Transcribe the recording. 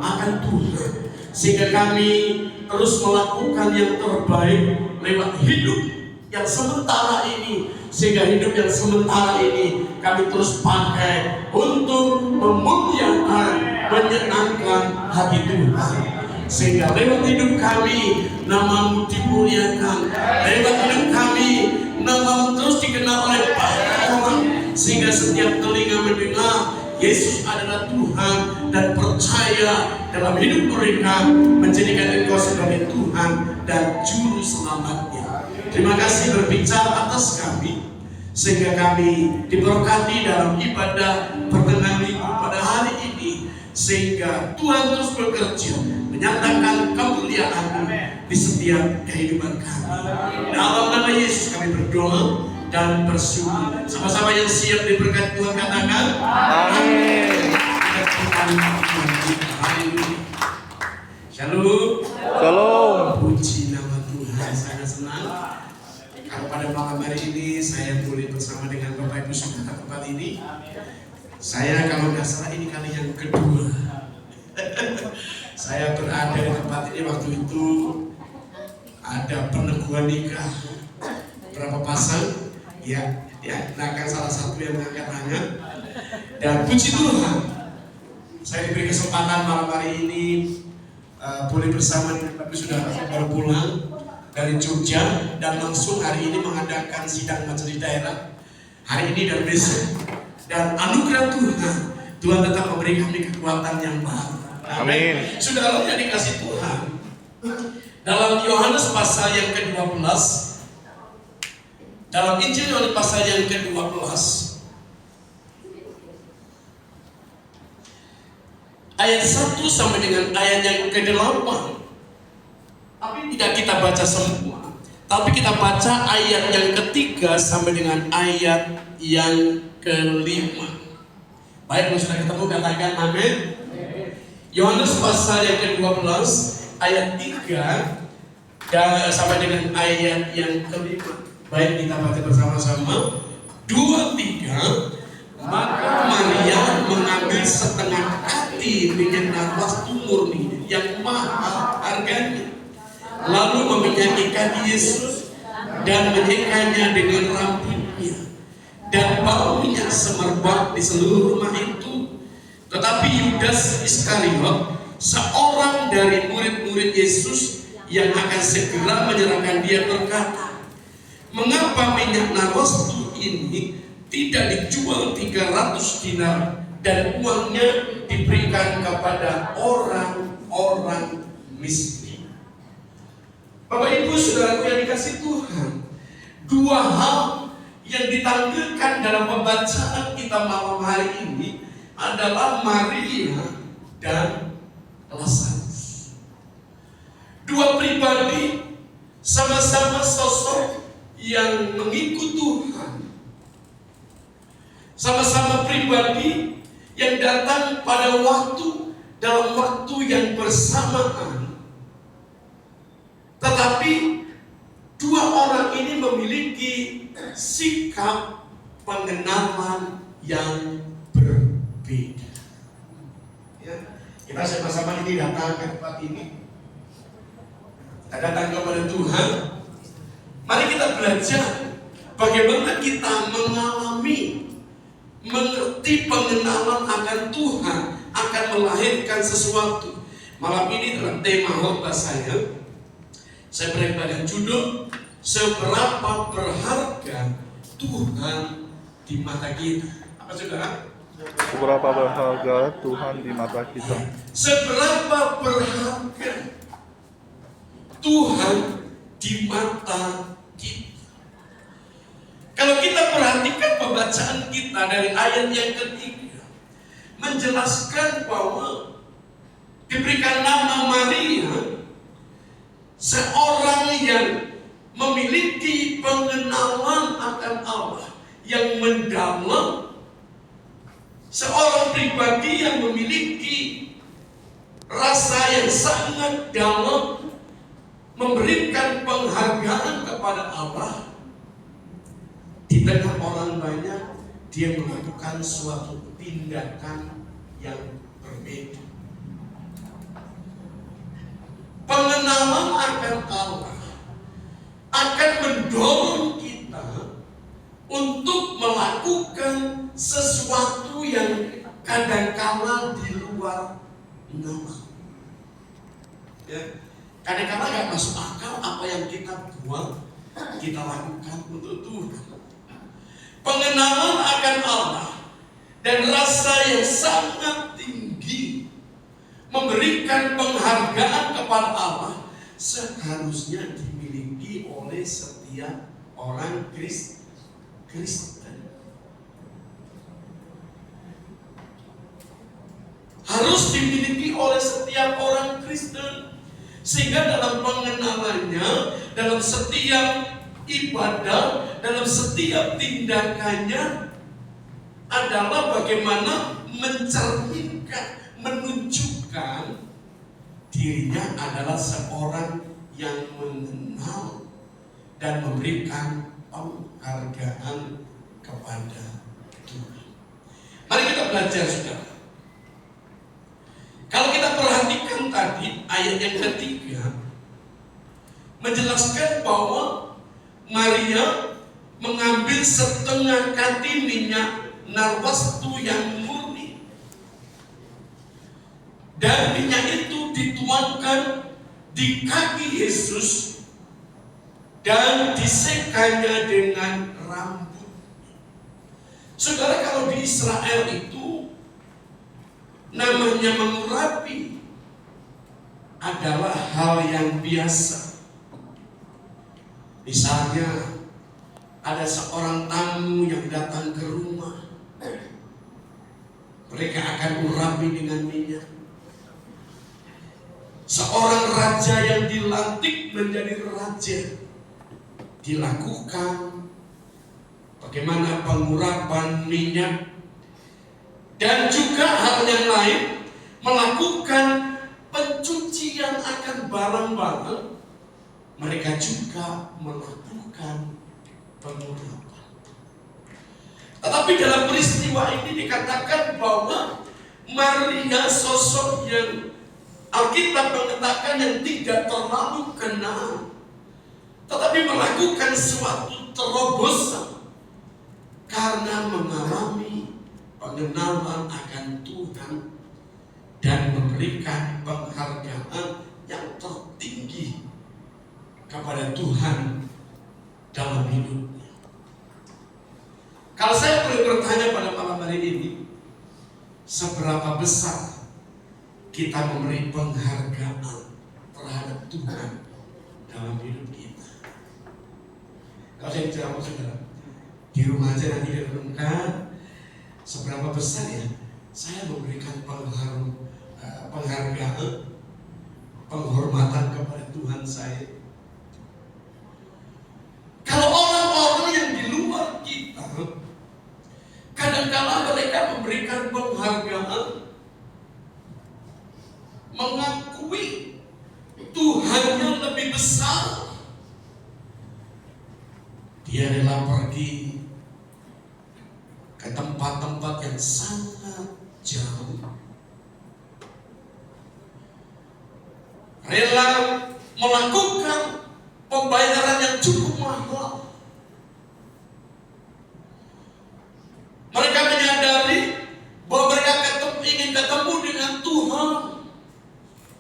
akan Tuhan, sehingga kami terus melakukan yang terbaik lewat hidup yang sementara ini, sehingga hidup yang sementara ini kami terus pakai untuk memuliakan, menyenangkan hati Tuhan, sehingga lewat hidup kami nama-Mu dimuliakan, lewat hidup kami nama-Mu terus dikenal oleh banyak orang, sehingga setiap telinga mendengar Yesus adalah Tuhan dan percaya dalam hidup mereka, menjadikan Engkau sebagai Tuhan dan Juru Selamatnya. Terima kasih berbicara atas kami, sehingga kami diberkati dalam ibadah pertengahan minggu pada hari ini, sehingga Tuhan terus bekerja menyatakan kemuliaan-Mu di setiap kehidupan kami. Dalam nama Yesus kami berdoa dan bersyukur. Sama-sama yang siap diberkati Tuhan katakan amin. Shalom. Shalom. Puji nama Tuhan. Sangat senang kalau pada malam hari ini saya boleh bersama dengan Bapak Ibu Saudara tempat ini. Saya kalau nggak salah ini kali yang kedua saya berada di tempat ini. Waktu itu ada peneguhan nikah berapa pasang, ya, akan salah satu yang mengangkat tangan. Dan puji Tuhan, saya diberi kesempatan malam hari ini boleh bersama dengan Bapak Ibu Saudara yang baru pulang dari Jogja dan langsung hari ini mengadakan sidang majelis daerah hari ini dan besok. Dan anugerah Tuhan tetap memberi kami kekuatan yang baru. Amin. Saudara yang dikasih Tuhan, dalam Yohanes pasal yang ke-12, dalam Injil Yohanes pasal yang ke-12 ayat 1 sampai dengan ayat yang ke-8. Tapi tidak kita baca semua, tapi kita baca ayat yang ketiga sampai dengan ayat yang ke-5. Baik, kalau sudah ketemu katakan amin. Yohanes pasal yang ke-12 ayat 3 dan sampai dengan ayat yang ke-5. Baik, kita baca bersama-sama. 2, 3. Maka Maria mengambil setengah kati minyak narwastu murni yang mahal harganya, lalu meminyakikan Yesus dan menyekanya dengan rambutnya, dan bau minyak semerbak di seluruh rumah itu. Tetapi Yudas Iskariot, seorang dari murid-murid Yesus yang akan segera menyerahkan dia, berkata, mengapa minyak narwastu ini tidak dijual 300 dinar dan uangnya diberikan kepada orang-orang miskin? Bapak Ibu Saudaraku yang dikasih Tuhan, dua hal yang ditampilkan dalam pembacaan kita malam hari ini adalah Maria dan Lazarus. Dua pribadi, sama-sama sosok yang mengikut Tuhan, sama-sama pribadi yang datang pada waktu dalam waktu yang bersamaan. Tetapi dua orang ini memiliki sikap pengenalan yang berbeda. Ya, kita sama-sama ini datang ke tempat ini, kita datang kepada Tuhan. Mari kita belajar bagaimana kita mengerti pengenalan akan Tuhan, akan melahirkan sesuatu. Malam ini dalam tema khotbah saya beri pada judul seberapa berharga Tuhan di mata kita. Apa saudara? Seberapa berharga Tuhan di mata kita. Seberapa berharga Tuhan di mata kita. Kalau kita perhatikan pembacaan kita dari ayat yang ketiga, menjelaskan bahwa diberikan nama Maria, seorang yang memiliki pengenalan akan Allah yang mendalam, seorang pribadi yang memiliki rasa yang sangat dalam, memberikan penghargaan kepada Allah. Di tengah orang banyak, dia melakukan suatu tindakan yang berbeda. akan Allah akan mendorong kita untuk melakukan sesuatu yang kadang-kala di luar nalar. Ya, kadang-kala nggak masuk akal apa yang kita buat, kita lakukan untuk Tuhan. Pengenalan akan Allah dan rasa yang sangat tinggi memberikan penghargaan kepada Allah seharusnya dimiliki oleh setiap orang Kristen. Harus dimiliki oleh setiap orang Kristen, sehingga dalam pengenalannya, dalam setiap ibadah, dalam setiap tindakannya adalah bagaimana mencerminkan, menunjukkan dirinya adalah seorang yang mengenal dan memberikan penghargaan kepada Tuhan. Mari kita belajar, saudara. Kalau kita perhatikan tadi ayat yang ketiga menjelaskan bahwa Maria mengambil setengah kati minyak narwastu yang murni, dan minyak itu dituangkan di kaki Yesus dan disekanya dengan rambut. Saudara, kalau di Israel itu namanya mengurapi adalah hal yang biasa. Misalnya ada seorang tamu yang datang ke rumah, mereka akan urapi dengan minyak. Seorang raja yang dilantik menjadi raja, dilakukan bagaimana pengurapan minyak. Dan juga hal yang lain, melakukan pencucian akan barang-barang, mereka juga melakukan pengurapan. Tetapi dalam peristiwa ini dikatakan bahwa Maria, sosok yang Alkitab mengatakan yang tidak terlalu kenal, tetapi melakukan suatu terobosan karena mengalami pengenalan akan Tuhan dan memberikan penghargaan yang tertinggi kepada Tuhan dalam hidupnya. Kalau saya boleh bertanya pada malam hari ini, seberapa besar kita memberi penghargaan terhadap Tuhan dalam hidup kita? Kalau saya bicara saudara, di rumah aja nanti direnungkan, seberapa besar ya saya memberikan penghargaan, penghormatan kepada Tuhan saya. Kalau orang-orang yang di luar kita, kadang-kala mereka memberikan penghargaan, mengakui Tuhan yang lebih besar. Dia rela pergi ke tempat-tempat yang sangat jauh, rela melakukan pembayaran yang cukup